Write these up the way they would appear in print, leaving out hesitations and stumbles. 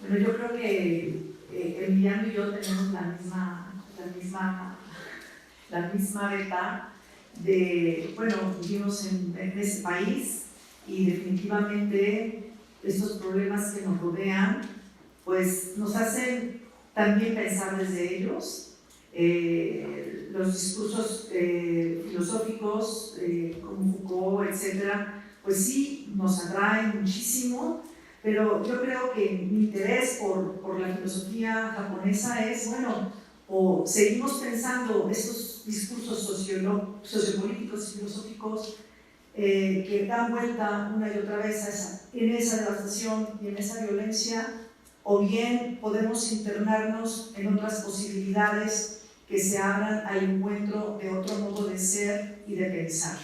Bueno, yo creo que Emiliano y yo tenemos la misma beta de, bueno, vivimos en este país y definitivamente estos problemas que nos rodean, pues nos hacen también pensar desde ellos. Los discursos filosóficos como Foucault, etcétera, pues sí nos atraen muchísimo, pero yo creo que mi interés por la filosofía japonesa es, bueno, o seguimos pensando estos discursos sociopolíticos y filosóficos que dan vuelta una y otra vez en esa devastación y en esa violencia, o bien podemos internarnos en otras posibilidades que se abran al encuentro de otro modo de ser y de pensar.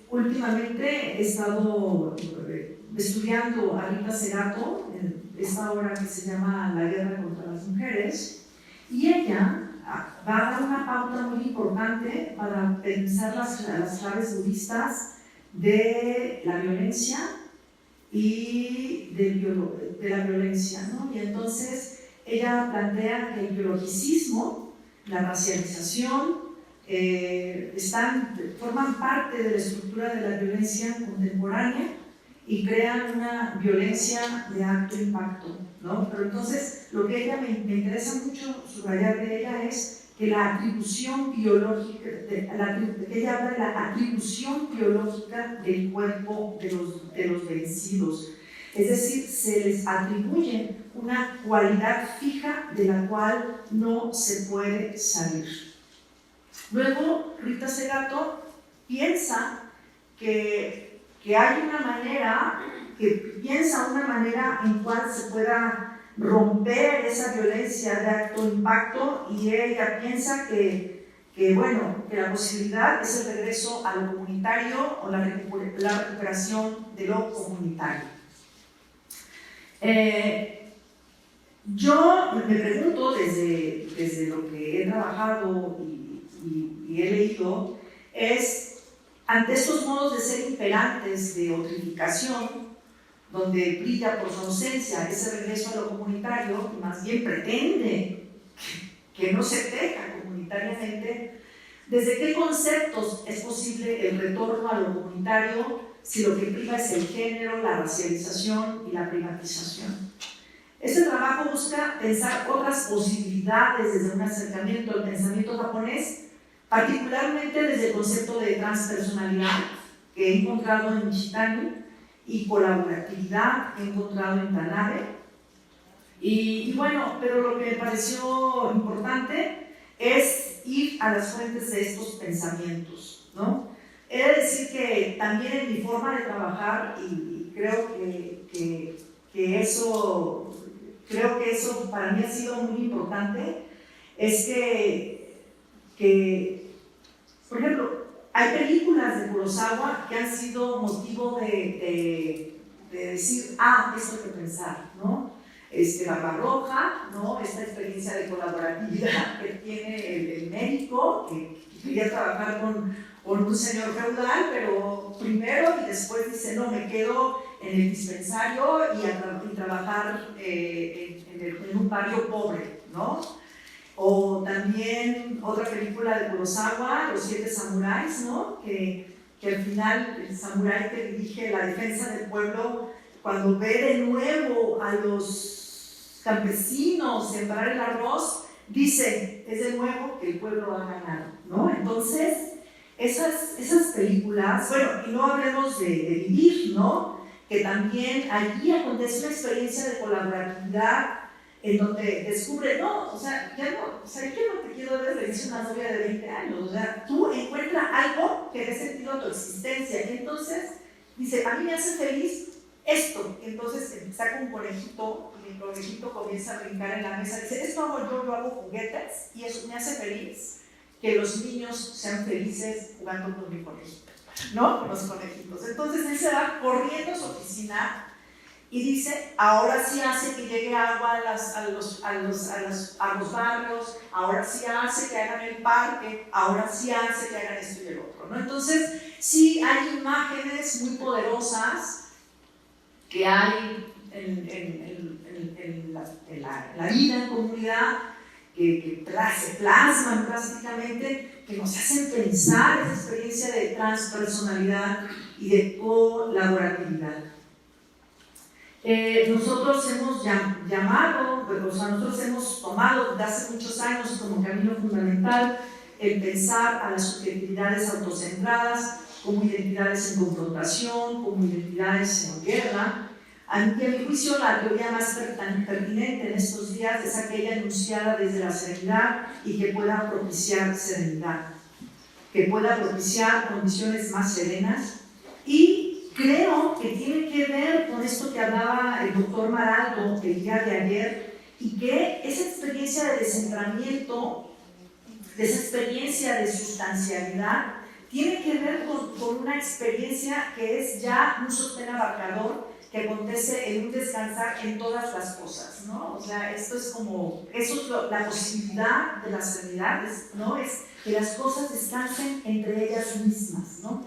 Últimamente he estado estudiando a Rita Segato en esta obra que se llama La guerra contra las mujeres, y ella va a dar una pauta muy importante para pensar las claves budistas de la violencia y de la violencia, ¿no? Y entonces ella plantea que el biologicismo, la racialización, forman parte de la estructura de la violencia contemporánea y crean una violencia de alto-impacto, ¿no? Pero entonces lo que ella me interesa mucho subrayar de ella es que la atribución biológica, que ella habla de la atribución biológica del cuerpo de los vencidos. Es decir, se les atribuye una cualidad fija de la cual no se puede salir. Luego, Rita Segato piensa que hay una manera, una manera en cual se pueda romper esa violencia de alto impacto, y ella piensa que la posibilidad es el regreso a lo comunitario o la recuperación de lo comunitario. Yo me pregunto desde lo que he trabajado y he leído, es ante estos modos de ser imperantes de otrificación, donde brilla por su ausencia ese regreso a lo comunitario y más bien pretende que no se teja comunitariamente, ¿desde qué conceptos es posible el retorno a lo comunitario si lo que priva es el género, la racialización y la privatización? Este trabajo busca pensar otras posibilidades desde un acercamiento al pensamiento japonés, particularmente desde el concepto de transpersonalidad que he encontrado en Nishitani y colaboratividad que he encontrado en Tanabe. Y bueno, pero lo que me pareció importante es ir a las fuentes de estos pensamientos, ¿no? He de decir que también en mi forma de trabajar, y creo que eso para mí ha sido muy importante, es que por ejemplo, hay películas de Kurosawa que han sido motivo de decir, esto hay que pensar, ¿no? Barbarroja, ¿no? Esta experiencia de colaboratividad que tiene el médico, que quería trabajar con un señor feudal, pero primero y después dice, no, me quedo en el dispensario y trabajar en un barrio pobre, ¿no? O también otra película de Kurosawa, Los 7 samuráis, ¿no? Que al final el samurái que dirige la defensa del pueblo, cuando ve de nuevo a los campesinos sembrar el arroz, dice, es de nuevo que el pueblo ha ganado, ¿no? Entonces, esas películas, bueno, y no hablemos de Vivir, ¿no? Que también allí acontece una experiencia de colaboratividad en donde descubre, yo no te quiero ver, le dice una novia de 20 años, o sea, tú encuentras algo que dé sentido a tu existencia, y entonces dice, a mí me hace feliz esto, entonces saca un conejito, y el conejito comienza a brincar en la mesa, dice, esto hago yo hago juguetes, y eso me hace feliz que los niños sean felices jugando con mi conejito, ¿no? Con los conejitos. Entonces él se va corriendo a su oficina y dice, ahora sí hace que llegue agua a los barrios, ahora sí hace que hagan el parque, ahora sí hace que hagan esto y el otro, ¿no? Entonces, sí hay imágenes muy poderosas que hay en la vida en comunidad, que se plasman plásticamente, que nos hacen pensar esa experiencia de transpersonalidad y de colaboratividad. Nosotros hemos llamado, o sea, nosotros hemos tomado desde hace muchos años como camino fundamental el pensar a las subjetividades autocentradas como identidades en confrontación, como identidades en guerra. A mi juicio, la teoría más pertinente en estos días es aquella enunciada desde la serenidad y que pueda propiciar serenidad, que pueda propiciar condiciones más serenas. Y creo que tiene que ver con esto que hablaba el doctor Maraldo el día de ayer, y que esa experiencia de descentramiento, de esa experiencia de sustancialidad, tiene que ver con una experiencia que es ya un sostén abarcador que acontece en un descansar en todas las cosas, ¿no? O sea, esto es como, eso es la posibilidad de las serenidades, ¿no? Es que las cosas descansen entre ellas mismas, ¿no?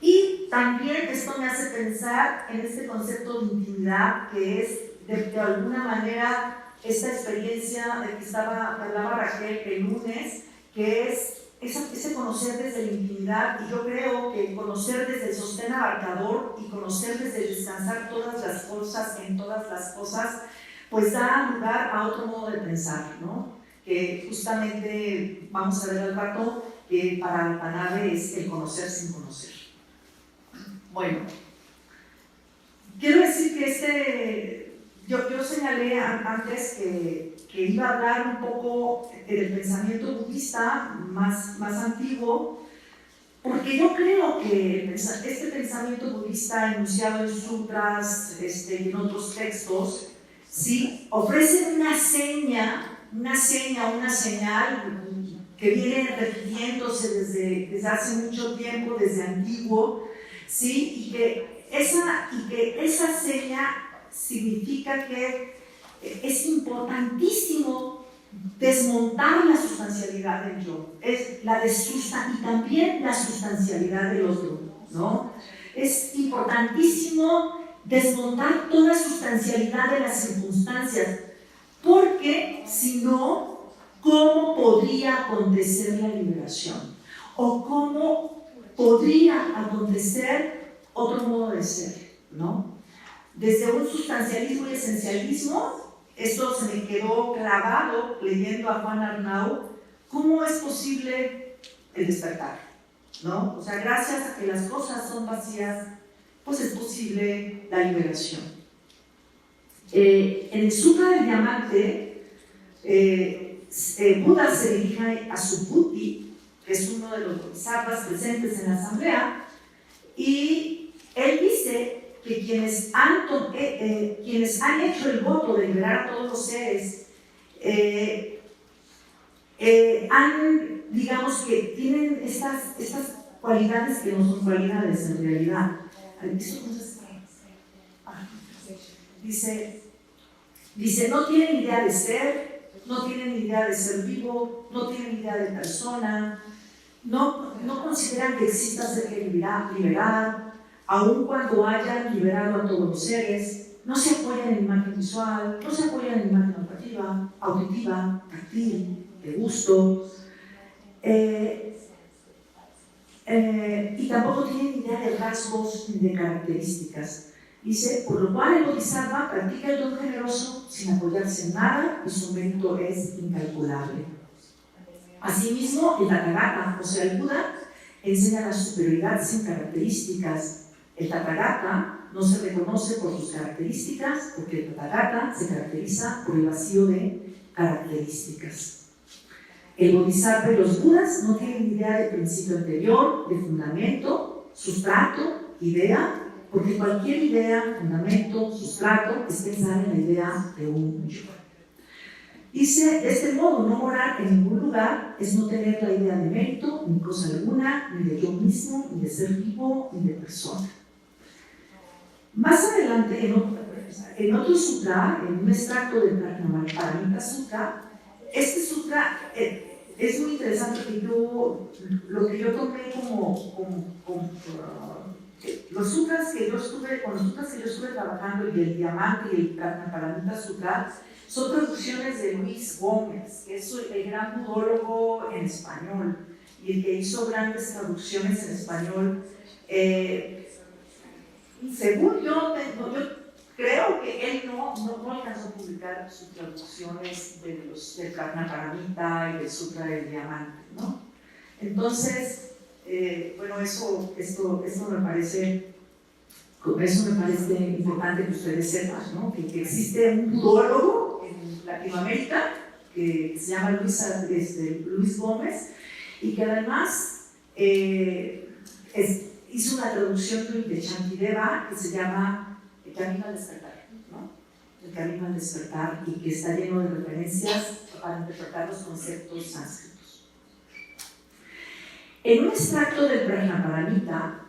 Y también esto me hace pensar en este concepto de intimidad, que es de alguna manera esta experiencia de que hablaba Raquel el lunes, que es ese conocer desde la intimidad. Y yo creo que conocer desde el sostén abarcador y conocer desde el descansar todas las cosas en todas las cosas, pues da lugar a otro modo de pensar, ¿no? Que justamente vamos a ver al rato que para Watanabe es el conocer sin conocer. Bueno, quiero decir que yo señalé antes que iba a hablar un poco del pensamiento budista más antiguo, porque yo creo que este pensamiento budista enunciado en sutras y en otros textos, ¿sí?, ofrece una señal que viene repitiéndose desde hace mucho tiempo, desde antiguo, ¿sí?, y que esa seña significa que es importantísimo desmontar la sustancialidad del yo, y también la sustancialidad del otro, ¿no? Es importantísimo desmontar toda sustancialidad de las circunstancias, porque si no, ¿cómo podría acontecer la liberación? ¿O cómo podría acontecer otro modo de ser, ¿no? Desde un sustancialismo y esencialismo, esto se me quedó clavado leyendo a Juan Arnau. ¿Cómo es posible el despertar? ¿No? O sea, gracias a que las cosas son vacías, pues es posible la liberación. En el Sutra del Diamante, Buda se dirige a Subhuti, que es uno de los bodhisattvas presentes en la asamblea, y él dice que quienes han hecho el voto de liberar a todos los seres, digamos que tienen estas cualidades que no son cualidades en realidad. Dice, no tienen idea de ser, no tienen idea de ser vivo, no tienen idea de persona, no consideran que exista ser que liberar, aun cuando hayan liberado a todos los seres, no se apoyan en imagen visual, no se apoyan en imagen auditiva, táctil, de gusto, y tampoco tienen idea de rasgos ni de características. Dice, por lo cual el bodhisattva practica el don generoso sin apoyarse en nada y su mérito es incalculable. Asimismo, el Tathagata, o sea, el Buda, enseña la superioridad sin características. El Tathagata no se reconoce por sus características, porque el Tathagata se caracteriza por el vacío de características. El Bodhisattva y los Budas no tienen idea de principio anterior, de fundamento, sustrato, idea, porque cualquier idea, fundamento, sustrato es pensar en la idea de un yo. Dice, de este modo, no morar en ningún lugar es no tener la idea de mérito, ni cosa alguna, ni de yo mismo, ni de ser vivo, ni de persona. Más adelante, en otro sutra, en un extracto del Prajnaparamita Sutra, este sutra es muy interesante, que lo que yo tomé como los sutras que yo estuve, con los sutras que yo estuve trabajando, y el Diamante y el Prajnaparamita Sutra, son traducciones de Luis Gómez, que es el gran budólogo en español y el que hizo grandes traducciones en español. Según yo creo que él no alcanzó a publicar sus traducciones del Prajnaparamita y del Sutra del Diamante, ¿no? Entonces, bueno, eso me parece importante que ustedes sepan, ¿no? Que existe un budólogo en Latinoamérica que se llama Luis Gómez, y que además hizo una traducción de Shantideva que se llama El Camino al Despertar, ¿no? El Camino al Despertar, y que está lleno de referencias para interpretar los conceptos sánscritos. En un extracto del Prajnaparamita,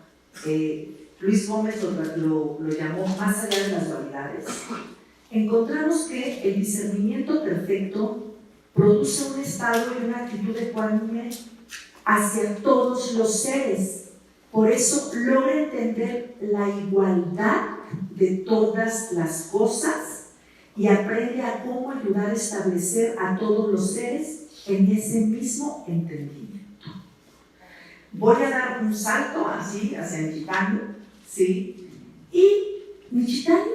Luis Gómez lo llamó Más allá de las dualidades, encontramos que el discernimiento perfecto produce un estado y una actitud ecuánime hacia todos los seres. Por eso logra entender la igualdad de todas las cosas y aprende a cómo ayudar a establecer a todos los seres en ese mismo entendimiento. Voy a dar un salto así hacia Nishitani, ¿sí? Y Nishitani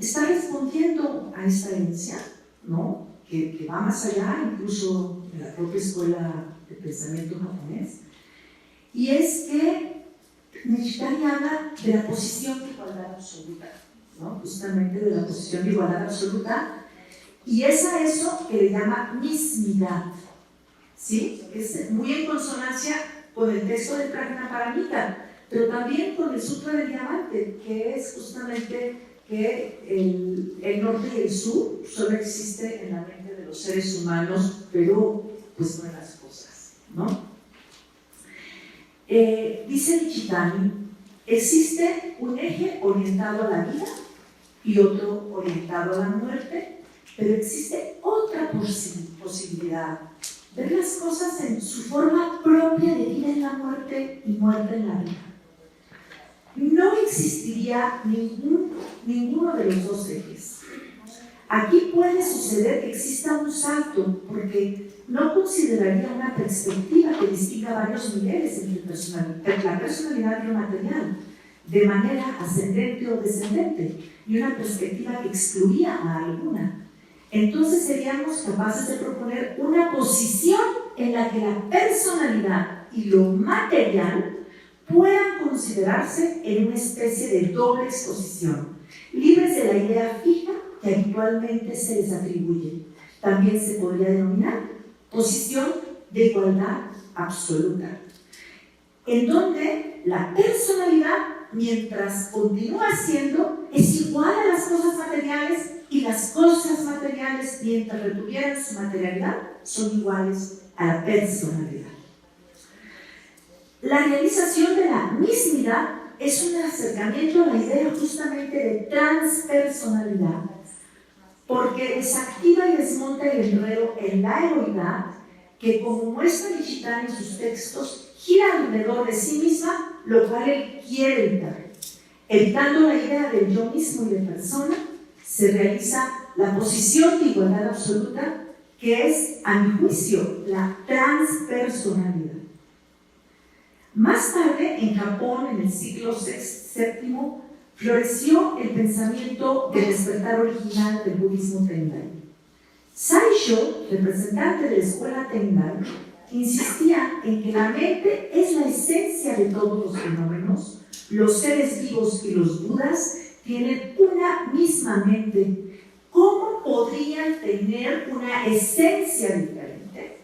está respondiendo a esta herencia, ¿no? Que va más allá incluso de la propia escuela de pensamiento japonés, y es que Nishitani habla de la posición de igualdad absoluta, ¿no? Justamente de la posición de igualdad absoluta, y es a eso que le llama mismidad, ¿sí? Es muy en consonancia con el texto del Prajnaparamita, pero también con el Sutra del Diamante, que es justamente que el norte y el sur solo existe en la mente de los seres humanos, pero pues no en las cosas, ¿no? Dice Nishitani, existe un eje orientado a la vida y otro orientado a la muerte, pero existe otra posibilidad: ver las cosas en su forma propia de vida en la muerte y muerte en la vida. No existiría ninguno de los dos ejes. Aquí puede suceder que exista un salto, porque no consideraría una perspectiva que distinga varios niveles entre la personalidad y lo material, de manera ascendente o descendente, y una perspectiva que excluía a alguna. Entonces seríamos capaces de proponer una posición en la que la personalidad y lo material puedan considerarse en una especie de doble exposición, libres de la idea fija que habitualmente se les atribuye. También se podría denominar posición de igualdad absoluta, en donde la personalidad, mientras continúa siendo, es igual a las cosas materiales, y las cosas materiales, mientras retuvieran su materialidad, son iguales a la personalidad. La realización de la mismidad es un acercamiento a la idea justamente de transpersonalidad, porque desactiva y desmonta el enredo en la egoidad, que, como muestra Nishitani en sus textos, gira alrededor de sí misma, lo cual él quiere evitar. Evitando la idea del yo mismo y de persona, se realiza la posición de igualdad absoluta, que es, a mi juicio, la transpersonalidad. Más tarde, en Japón, en el siglo VII, floreció el pensamiento del despertar original del budismo Tendai. Saisho, representante de la escuela Tendai, insistía en que la mente es la esencia de todos los fenómenos. Los seres vivos y los budas tienen una misma mente. ¿Cómo podrían tener una esencia diferente?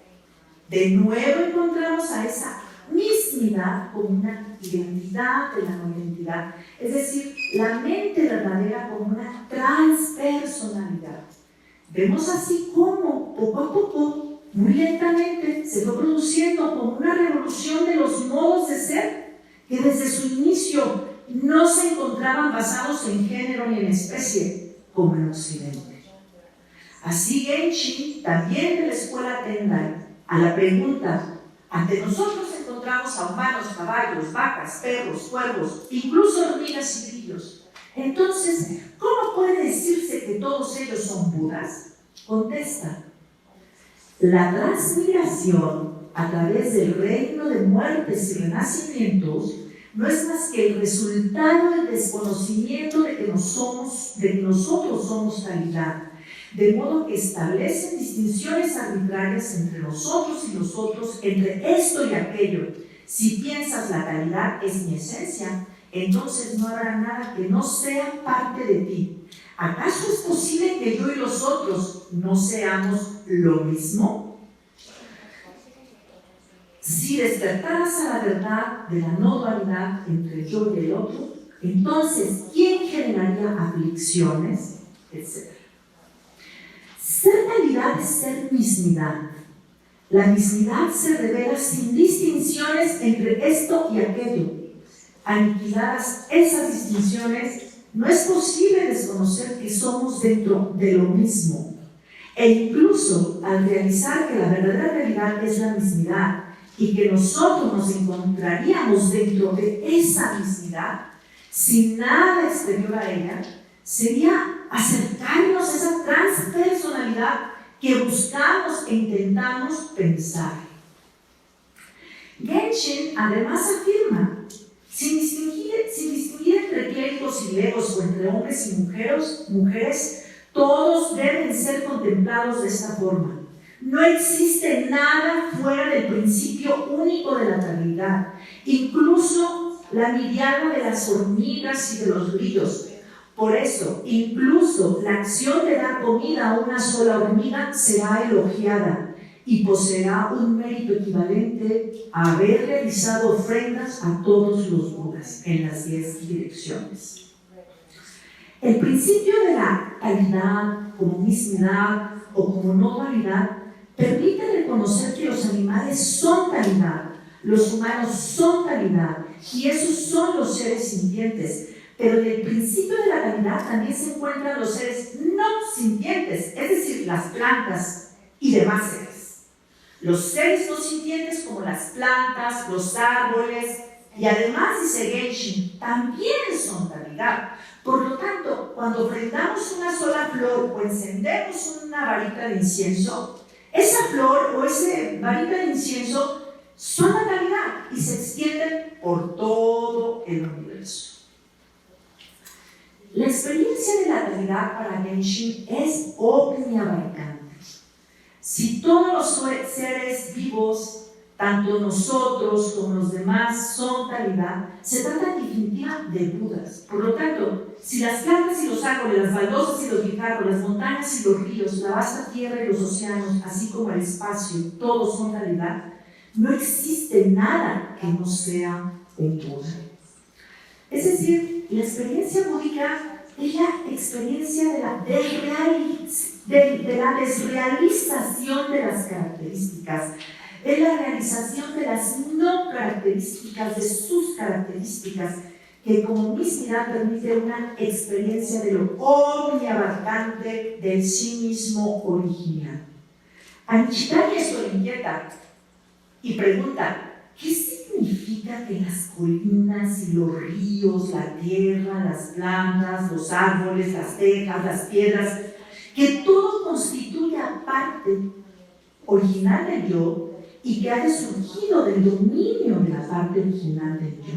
De nuevo encontramos a esa mismidad como una identidad de la no identidad, es decir, la mente verdadera como una transpersonalidad. Vemos así cómo poco a poco, muy lentamente, se fue produciendo como una revolución de los modos de ser que desde su inicio no se encontraban basados en género ni en especie, como en Occidente. Así Genshin, también de la escuela Tendai, a la pregunta: ¿ante nosotros encontramos encontramos a humanos, caballos, vacas, perros, cuervos, incluso hormigas y grillos. Entonces, ¿cómo puede decirse que todos ellos son Budas? Contesta: la transmigración a través del reino de muertes y renacimientos no es más que el resultado del desconocimiento de que nosotros somos calidad, de modo que establecen distinciones arbitrarias entre nosotros y los otros, entre esto y aquello. Si piensas la calidad es mi esencia, entonces no habrá nada que no sea parte de ti. ¿Acaso es posible que yo y los otros no seamos lo mismo? Si despertaras a la verdad de la no dualidad entre el yo y el otro, entonces, ¿quién generaría aflicciones? Etcétera. Ser calidad es ser mismidad. La mismidad se revela sin distinciones entre esto y aquello. Aniquiladas esas distinciones, no es posible desconocer que somos dentro de lo mismo. E incluso al realizar que la verdadera realidad es la mismidad y que nosotros nos encontraríamos dentro de esa mismidad, sin nada exterior a ella, sería acercarnos a esa transpersonalidad que buscamos e intentamos pensar. Genshin además afirma: sin distinguir entre clérigos y legos o entre hombres y mujeres, todos deben ser contemplados de esta forma. No existe nada fuera del principio único de la realidad, incluso la mirada de las hormigas y de los grillos. Por eso, incluso la acción de dar comida a una sola hormiga será elogiada y poseerá un mérito equivalente a haber realizado ofrendas a todos los Budas en las 10 direcciones. El principio de la calidad como mismidad o como no dualidad permite reconocer que los animales son calidad, los humanos son calidad y esos son los seres sintientes. Pero en el principio de la calidad también se encuentran los seres no sintientes, es decir, las plantas y demás seres. Los seres no sintientes como las plantas, los árboles y además, dice Genshin, también son calidad. Por lo tanto, cuando ofrendamos una sola flor o encendemos una varita de incienso, esa flor o esa varita de incienso son la calidad y se extienden por todo el universo. La experiencia de la calidad para Genshin es omniabarcante. Si todos los seres vivos, tanto nosotros como los demás, son calidad, se trata en definitiva de Budas. Por lo tanto, si las plantas y los árboles, las baldosas y los guijarros, las montañas y los ríos, la vasta tierra y los océanos, así como el espacio, todos son calidad, no existe nada que no sea un Buda. Es decir, la experiencia búdica es la experiencia de la desrealización de las características, es la realización de las no características, de sus características, que como mismidad permite una experiencia de lo omniabarcante del sí mismo original. A Nishitani esto le inquieta y pregunta: ¿qué significa que las colinas y los ríos, la tierra, las plantas, los árboles, las tejas, las piedras, que todo constituya parte original del yo y que haya surgido del dominio de la parte original del yo?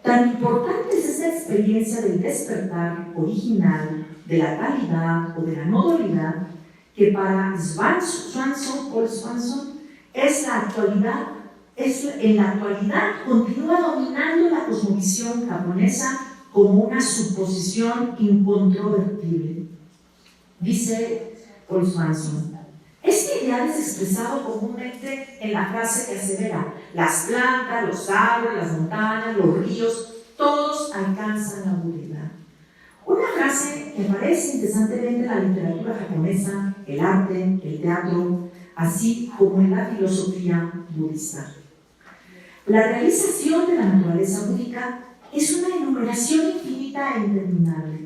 Tan importante es esta experiencia del despertar original, de la calidad o de la no dualidad, que para Paul Swanson en la actualidad continúa dominando la cosmovisión japonesa como una suposición incontrovertible. Dice Paul Swanson: este ideal es expresado comúnmente en la frase que asevera: las plantas, los árboles, las montañas, los ríos, todos alcanzan la budidad. Una frase que aparece interesantemente en la literatura japonesa, el arte, el teatro, así como en la filosofía budista. La realización de la naturaleza búdica es una enumeración infinita e interminable.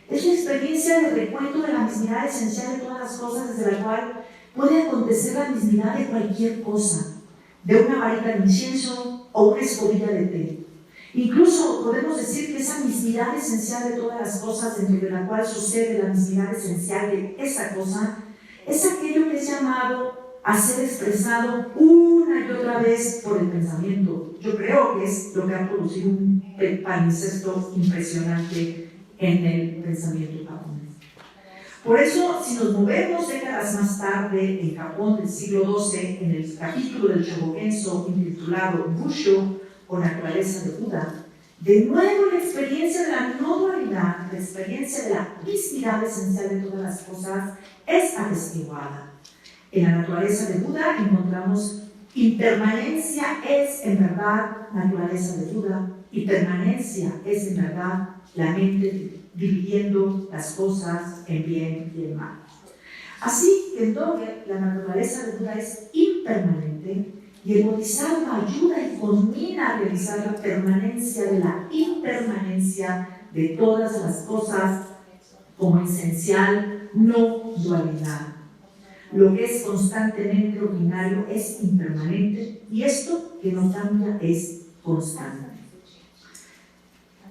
Es la experiencia de recuento de la mismidad esencial de todas las cosas, desde la cual puede acontecer la mismidad de cualquier cosa. de una varita de incienso o una escobilla de té. Incluso podemos decir que esa mismidad esencial de todas las cosas, dentro de la cual sucede la mismidad esencial de esa cosa, es aquello que es llamado a ser expresado una y otra vez por el pensamiento. Yo creo que es lo que ha producido un palincesto impresionante en el pensamiento japonés. Por eso, si nos movemos décadas más tarde en Japón del siglo XII, en el capítulo del Shobogenzo intitulado Busho o naturaleza de Buda, de nuevo la experiencia de la no dualidad, la experiencia de la mismidad esencial de todas las cosas es atestiguada. En la naturaleza de Buda encontramos impermanencia es en verdad naturaleza de Buda y permanencia es en verdad la mente dividiendo las cosas en bien y en mal. Así que en Dogen la naturaleza de Buda es impermanente y el Bodhisattva ayuda y culmina a realizar la permanencia de la impermanencia de todas las cosas como esencial no dualidad. Lo que es constantemente ordinario es impermanente y esto que no cambia es constante.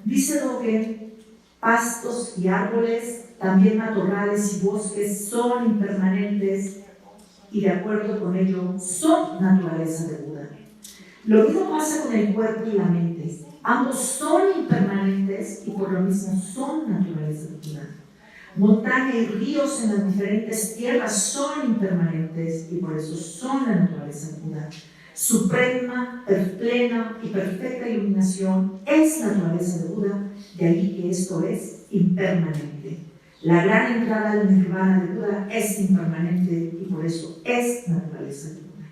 Dice Dogen, pastos y árboles, también matorrales y bosques son impermanentes y de acuerdo con ello son naturaleza de Buda. Lo mismo pasa con el cuerpo y la mente. Ambos son impermanentes y por lo mismo son naturaleza de Buda. Montaña y ríos en las diferentes tierras son impermanentes y por eso son la naturaleza de Buda. Suprema, plena y perfecta iluminación es naturaleza de Buda, de ahí que esto es impermanente. La gran entrada al nirvana de Buda es impermanente y por eso es naturaleza de Buda.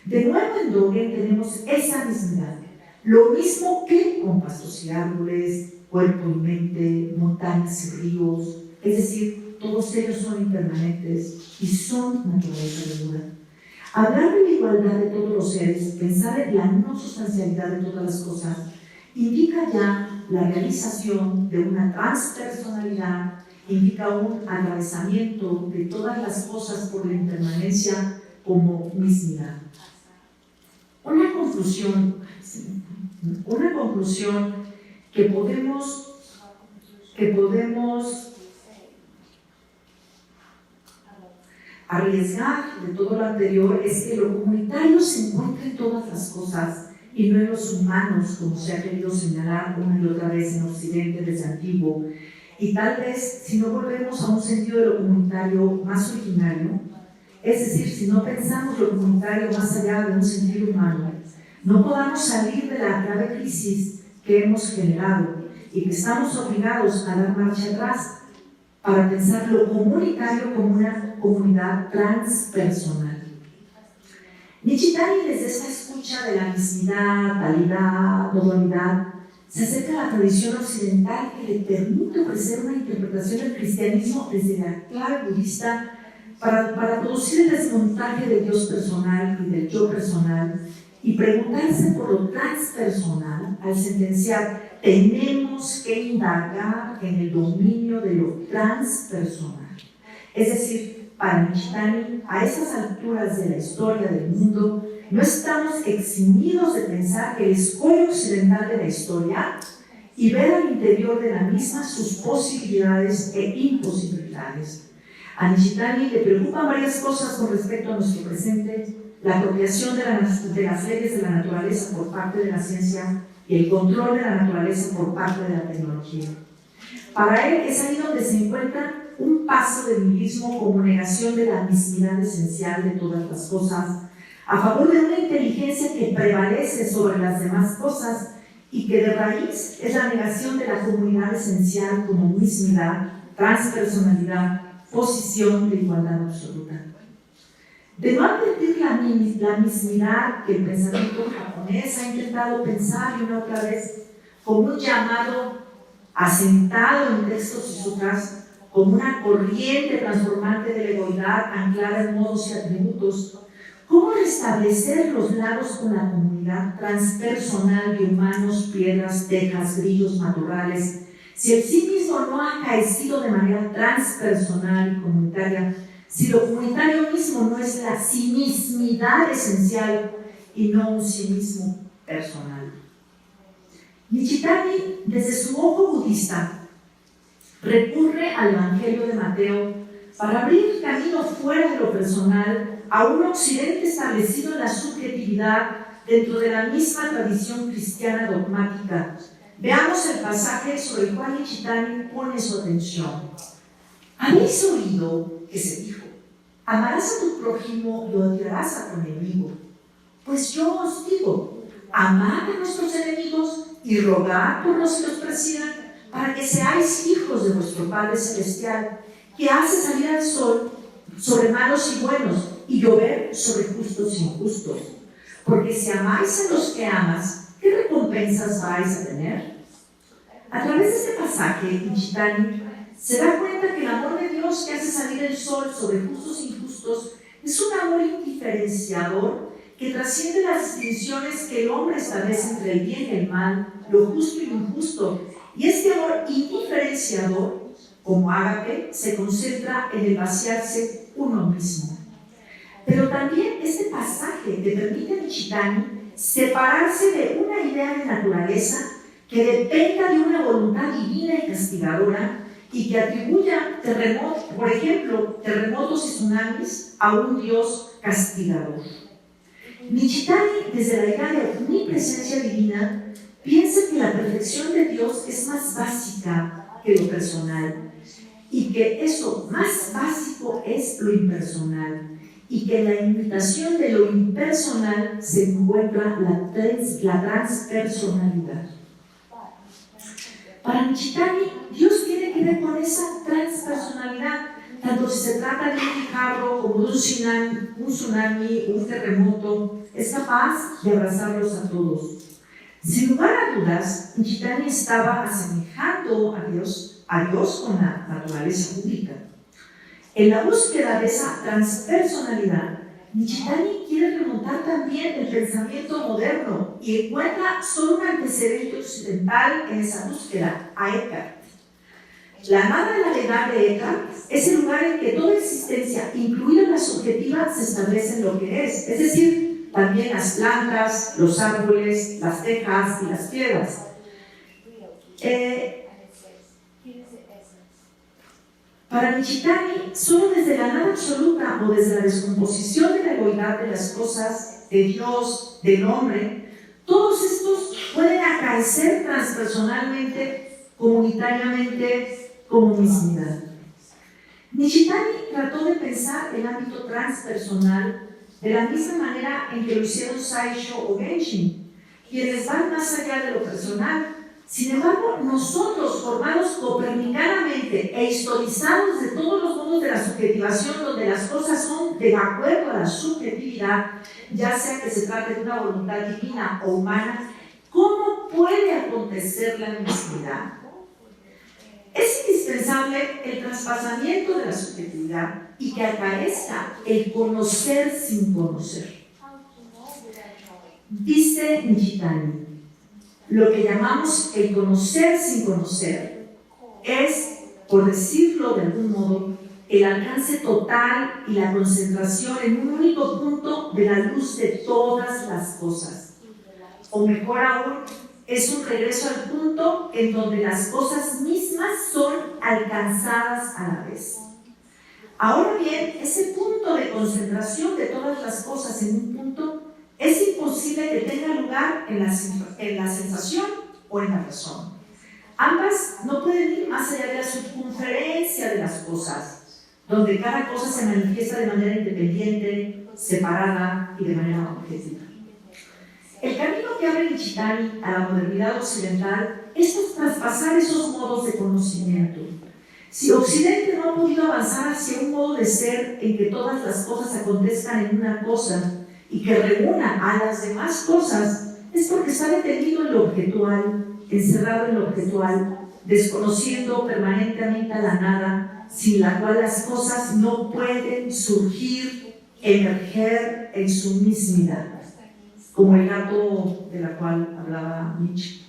De nuevo en Dogen tenemos esa mismidad, lo mismo que con pastos y árboles, cuerpo y mente, montañas y ríos, es decir, todos ellos son impermanentes y son naturaleza de Buda. Hablar de la igualdad de todos los seres, pensar en la no sustancialidad de todas las cosas, indica ya la realización de una transpersonalidad, indica un atravesamiento de todas las cosas por la impermanencia como mismidad. Una conclusión que podemos arriesgar de todo lo anterior es que lo comunitario se encuentra en todas las cosas y no en los humanos, como se ha querido señalar una y otra vez en Occidente desde antiguo. Y tal vez, si no volvemos a un sentido de lo comunitario más originario, es decir, si no pensamos lo comunitario más allá de un sentido humano, no podamos salir de la grave crisis que hemos generado y que estamos obligados a dar marcha atrás para pensar lo comunitario como una comunidad transpersonal. Nishitani, desde esta escucha de la mismidad, dualidad, no dualidad, se acerca a la tradición occidental que le permite ofrecer una interpretación del cristianismo desde la clave budista para producir el desmontaje del Dios personal y del yo personal y preguntarse por lo transpersonal al sentenciar: tenemos que indagar en el dominio de lo transpersonal. Es decir, para Nishitani, a esas alturas de la historia del mundo, no estamos eximidos de pensar que el escollo occidental de la historia y ver al interior de la misma sus posibilidades e imposibilidades. A Nishitani le preocupan varias cosas con respecto a nuestro presente: la apropiación de las leyes de la naturaleza por parte de la ciencia y el control de la naturaleza por parte de la tecnología. Para él es ahí donde se encuentra un paso del nihilismo como negación de la mismidad esencial de todas las cosas, a favor de una inteligencia que prevalece sobre las demás cosas y que de raíz es la negación de la comunidad esencial como mismidad, transpersonalidad, posición de igualdad absoluta. De no advertir la mismidad que el pensamiento japonés ha intentado pensar y una otra vez como un llamado asentado en textos y sutras, como una corriente transformante de la egoidad anclada en modos y atributos, ¿cómo restablecer los lazos con la comunidad transpersonal de humanos, piedras, tejas, grillos, matorrales, si el sí mismo no ha acaecido de manera transpersonal y comunitaria, si lo comunitario mismo no es la sí mismidad esencial y no un cinismo personal. Nishitani, desde su ojo budista, recurre al Evangelio de Mateo para abrir camino fuera de lo personal a un occidente establecido en la subjetividad dentro de la misma tradición cristiana dogmática. Veamos el pasaje sobre el cual Nishitani pone su atención. ¿Habéis oído que se dijo: amarás a tu prójimo y odiarás a tu enemigo? Pues yo os digo, amad a nuestros enemigos y rogad por los que os persigan, para que seáis hijos de vuestro Padre Celestial, que hace salir al sol sobre malos y buenos y llover sobre justos e injustos. Porque si amáis a los que amas, ¿qué recompensas vais a tener? A través de este pasaje, Nishitani se da cuenta que el amor de Dios que hace salir el sol sobre justos e injustos es un amor indiferenciador que trasciende las distinciones que el hombre establece entre el bien y el mal, lo justo y lo injusto. Y este amor indiferenciador, como ágape, se concentra en el vaciarse uno mismo. Pero también este pasaje le permite a Nishitani separarse de una idea de naturaleza que dependa de una voluntad divina y castigadora y que atribuya terremotos, por ejemplo, terremotos y tsunamis a un Dios castigador. Nishitani, desde la idea de omnipresencia divina, piensa que la perfección de Dios es más básica que lo personal y que eso más básico es lo impersonal y que en la imitación de lo impersonal se encuentra la transpersonalidad. Para Nishitani, Dios tiene que ver con esa transpersonalidad, tanto si se trata de un guijarro como de un tsunami, un terremoto, es capaz de abrazarlos a todos. Sin lugar a dudas, Nishitani estaba asemejando a Dios con la naturaleza pública. En la búsqueda de esa transpersonalidad, Nishitani quiere remontar también el pensamiento moderno y encuentra solo un antecedente occidental en esa búsqueda, a Eckhart. La nada de la verdad de Eckhart es el lugar en que toda existencia, incluida la subjetiva, se establece en lo que es decir, también las plantas, los árboles, las tejas y las piedras. Para Nishitani, solo desde la nada absoluta o desde la descomposición de la egoidad de las cosas, de Dios, del hombre, todos estos pueden acaecer transpersonalmente, comunitariamente, como mismidad. Nishitani trató de pensar el ámbito transpersonal de la misma manera en que lo hicieron Saisho o Genshin, quienes van más allá de lo personal. Sin embargo, nosotros, formados copernicanamente e historizados de todos los modos de la subjetivación, donde las cosas son de acuerdo a la subjetividad, ya sea que se trate de una voluntad divina o humana, ¿cómo puede acontecer la mismidad? Es indispensable el traspasamiento de la subjetividad y que acaezca el conocer sin conocer. Dice Nishitani, lo que llamamos el conocer sin conocer es, por decirlo de algún modo, el alcance total y la concentración en un único punto de la luz de todas las cosas. O mejor aún, es un regreso al punto en donde las cosas mismas son alcanzadas a la vez. Ahora bien, ese punto de concentración de todas las cosas en un punto es imposible que tenga lugar en la sensación o en la razón. Ambas no pueden ir más allá de la circunferencia de las cosas, donde cada cosa se manifiesta de manera independiente, separada y de manera objetiva. El camino que abre Nishitani a la modernidad occidental es traspasar esos modos de conocimiento. Si Occidente no ha podido avanzar hacia un modo de ser en que todas las cosas acontezcan en una cosa y que reúna a las demás cosas, es porque está detenido en lo objetual, encerrado en lo objetual, desconociendo permanentemente a la nada, sin la cual las cosas no pueden surgir, emerger en su mismidad, como el gato de la cual hablaba Nietzsche.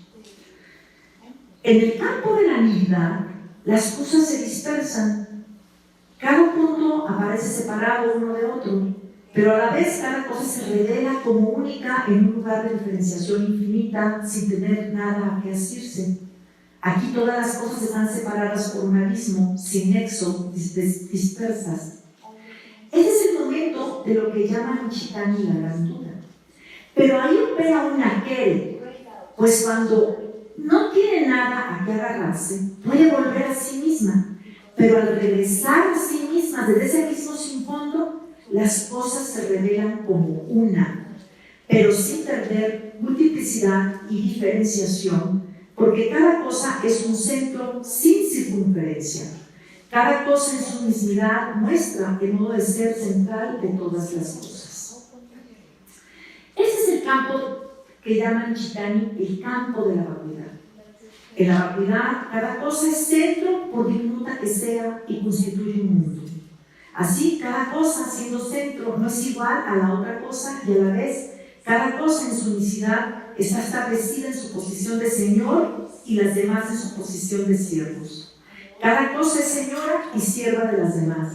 En el campo de la nihilidad, las cosas se dispersan. Cada punto aparece separado uno de otro. pero a la vez cada cosa se revela como única en un lugar de diferenciación infinita sin tener nada a qué asirse. Aquí todas las cosas están separadas por un abismo, sin nexo, dispersas. Ese es el momento de lo que llaman Chitani la gran duda. Pero ahí opera un aquel, pues cuando no tiene nada a qué agarrarse, puede volver a sí misma, pero al regresar a sí misma desde ese abismo sin fondo, las cosas se revelan como una, pero sin perder multiplicidad y diferenciación, porque cada cosa es un centro sin circunferencia. Cada cosa en su mismidad muestra el modo de ser central de todas las cosas. Ese es el campo que llaman Chitani el campo de la vacuidad. En la vacuidad, cada cosa es centro por diminuta que sea y constituye un mundo. Así, cada cosa siendo centro no es igual a la otra cosa y a la vez, cada cosa en su unicidad está establecida en su posición de señor y las demás en su posición de siervos. Cada cosa es señora y sierva de las demás.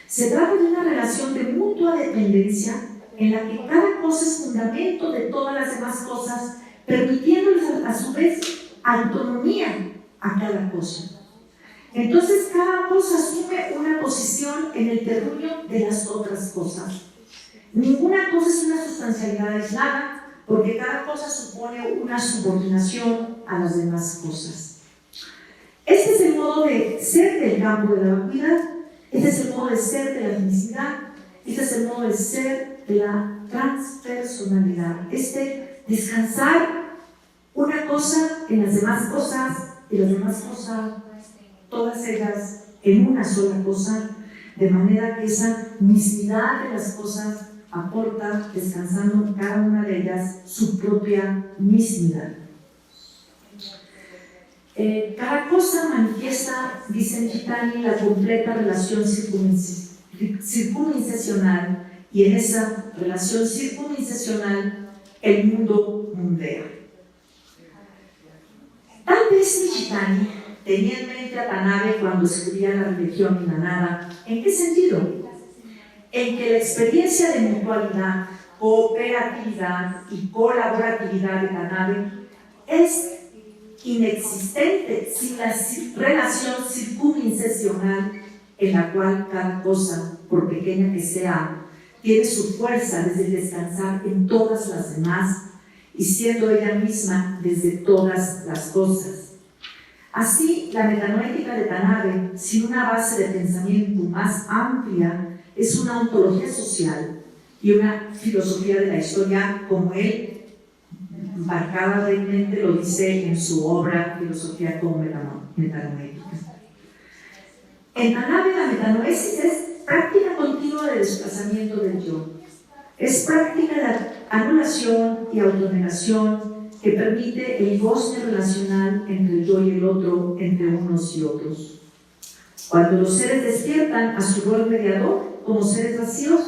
Se trata de una relación de mutua dependencia en la que cada cosa es fundamento de todas las demás cosas, permitiéndoles a su vez autonomía a cada cosa. Entonces cada cosa asume una posición en el terruño de las otras cosas. Ninguna cosa es una sustancialidad aislada, porque cada cosa supone una subordinación a las demás cosas. Este es el modo de ser del campo de la vacuidad, este es el modo de ser de la felicidad, este es el modo de ser de la transpersonalidad, descansar una cosa en las demás cosas y las demás cosas, todas ellas en una sola cosa, de manera que esa mismidad de las cosas aporta, descansando en cada una de ellas, su propia mismidad. Cada cosa manifiesta, dice Chitani, la completa relación circunincesional, y en esa relación circunincesional el mundo mundea. Tal vez Chitani tenía en mente a Tanabe cuando escribía La religión y la nada. ¿En qué sentido? En que la experiencia de mutualidad, cooperatividad y colaboratividad de Tanabe es inexistente sin la relación circunincesional en la cual cada cosa, por pequeña que sea, tiene su fuerza desde el descansar en todas las demás y siendo ella misma desde todas las cosas. Así, la metanoética de Tanabe, sin una base de pensamiento más amplia, es una ontología social y una filosofía de la historia, como él marcadamente lo dice en su obra Filosofía como Metanoética. En Tanabe, la metanoesis es práctica continua de desplazamiento del yo. Es práctica de anulación y autonegación que permite el goce relacional entre el yo y el otro, entre unos y otros. Cuando los seres despiertan a su rol mediador como seres vacíos,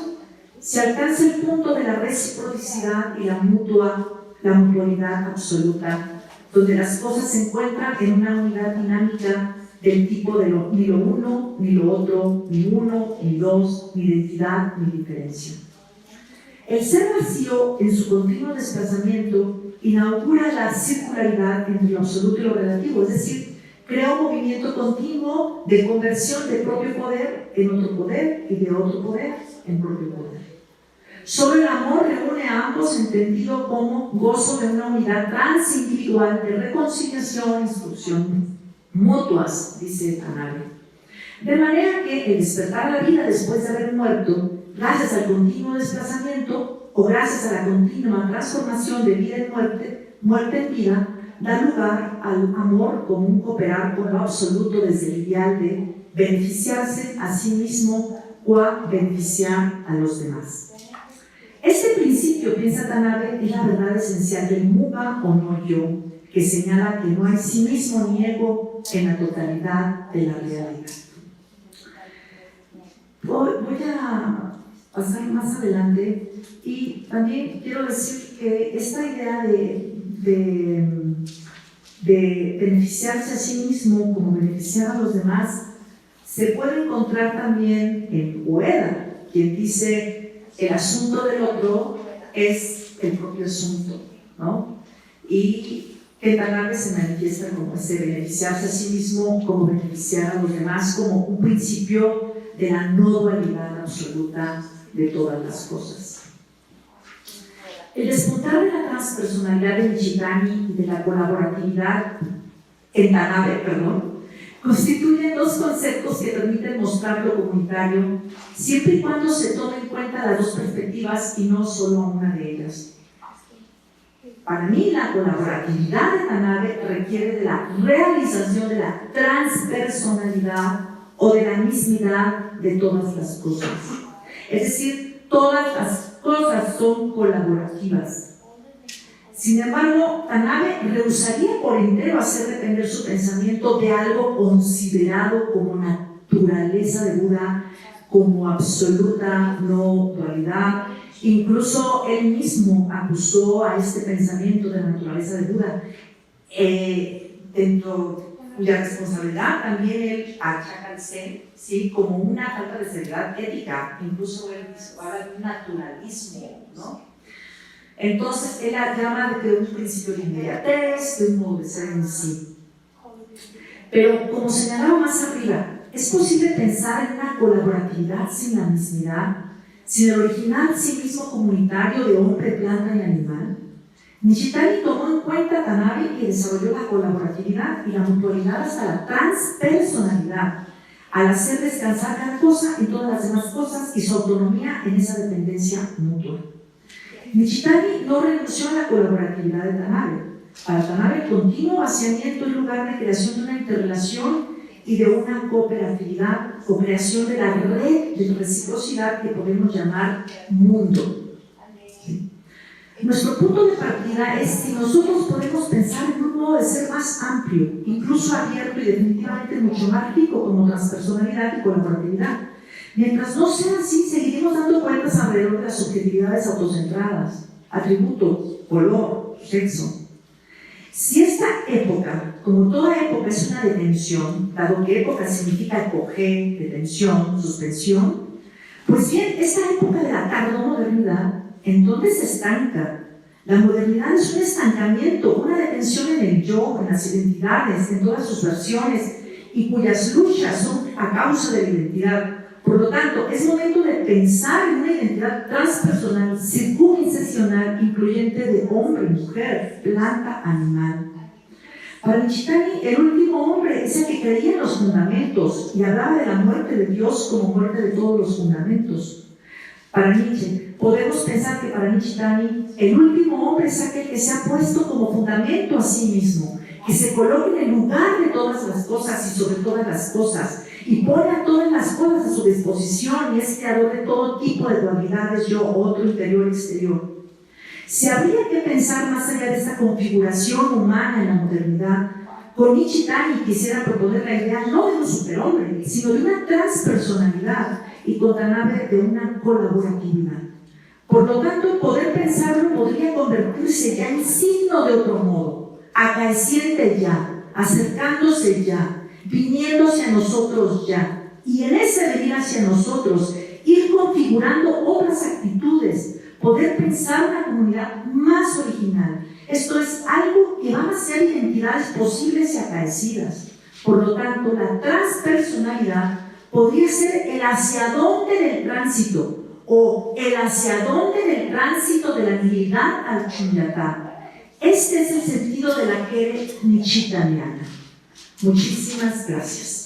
se alcanza el punto de la reciprocidad y la mutualidad absoluta, donde las cosas se encuentran en una unidad dinámica del tipo de ni lo uno, ni lo otro, ni uno, ni dos, ni identidad, ni diferencia. El ser vacío, en su continuo desplazamiento, inaugura la circularidad entre lo absoluto y lo relativo, es decir, crea un movimiento continuo de conversión del propio poder en otro poder y de otro poder en propio poder. Solo el amor reúne a ambos entendido como gozo de una unidad transindividual de reconciliación e instrucción mutuas, dice Tanabe. De manera que el despertar a la vida después de haber muerto, gracias al continuo desplazamiento o gracias a la continua transformación de vida en muerte en vida, da lugar al amor como un cooperar con lo absoluto desde el ideal de beneficiarse a sí mismo o a beneficiar a los demás. Este principio, piensa Tanabe, es la verdad esencial del muga o no yo, que señala que no hay sí mismo ni ego en la totalidad de la realidad. Voy a pasar más adelante y también quiero decir que esta idea de beneficiarse a sí mismo como beneficiar a los demás se puede encontrar también en Ueda, quien dice el asunto del otro es el propio asunto, ¿no? Y que Tanabe se manifiesta como ese beneficiarse a sí mismo, como beneficiar a los demás, como un principio de la no dualidad absoluta de todas las cosas. El despuntar de la transpersonalidad de Nishitani y de la colaboratividad en Tanabe, constituyen dos conceptos que permiten mostrar lo comunitario siempre y cuando se tomen en cuenta las dos perspectivas y no solo una de ellas. Para mí, la colaboratividad de Tanabe requiere de la realización de la transpersonalidad o de la mismidad de todas las cosas. Es decir, todas las cosas son colaborativas. Sin embargo, Tanabe rehusaría por entero hacer depender su pensamiento de algo considerado como naturaleza de Buda, como absoluta no dualidad. Incluso él mismo acusó a este pensamiento de la naturaleza de Buda. Dentro de la responsabilidad también él achaca al Zen, ¿sí?, como una falta de seriedad ética. Incluso él habla de un naturalismo, ¿no? Entonces él la llama de un principio de inmediatez, de un modo de ser en sí. Pero como señalaba más arriba, ¿es posible pensar en una colaboratividad sin la mismidad, sin el original sí mismo comunitario de hombre, planta y animal? Nishitani tomó en cuenta Tanabe y desarrolló la colaboratividad y la mutualidad hasta la transpersonalidad, al hacer descansar cada cosa en todas las demás cosas y su autonomía en esa dependencia mutua. Nishitani no renunció a la colaboratividad de Tanabe. Para Tanabe, el continuo vaciamiento es lugar de creación de una interrelación y de una cooperatividad, o creación de la red de reciprocidad que podemos llamar mundo. ¿Sí? Nuestro punto de partida es si nosotros podemos pensar en un modo de ser más amplio, incluso abierto y definitivamente mucho más rico como transpersonalidad y colaboratividad. Mientras no sea así, seguiremos dando cuentas alrededor de las subjetividades autocentradas, atributo, color, sexo. Si esta época, como toda época, es una detención, dado que época significa epoge, detención, suspensión, pues bien, esta época de la tardomodernidad, ¿en dónde se estanca? La modernidad es un estancamiento, una detención en el yo, en las identidades, en todas sus versiones, y cuyas luchas son a causa de la identidad. Por lo tanto, es momento de pensar en una identidad transpersonal, circunincesional, incluyente de hombre, mujer, planta, animal. Para Nishitani, el último hombre es el que creía en los fundamentos y hablaba de la muerte de Dios como muerte de todos los fundamentos. Para Nietzsche, podemos pensar que para Nishitani, el último hombre es aquel que se ha puesto como fundamento a sí mismo, que se coloca en el lugar de todas las cosas y sobre todas las cosas, y pone a todas las cosas a su disposición y es creador de todo tipo de dualidades, yo, otro, interior, exterior. Si habría que pensar más allá de esta configuración humana en la modernidad, con Nishitani quisiera proponer la idea no de un superhombre, sino de una transpersonalidad y con Tanabe de una colaboratividad. Por lo tanto, poder pensarlo podría convertirse ya en signo de otro modo, acaeciente ya, acercándose ya, viniéndose a nosotros ya, y en ese venir hacia nosotros, ir configurando otras actitudes, poder pensar una comunidad más original. Esto es algo que van a ser identidades posibles y acaecidas. Por lo tanto, la transpersonalidad podría ser el hacia dónde del tránsito, o el hacia dónde del tránsito de la nihilidad al Shunyata. Este es el sentido de la Kere Nishitaniana. Muchísimas gracias.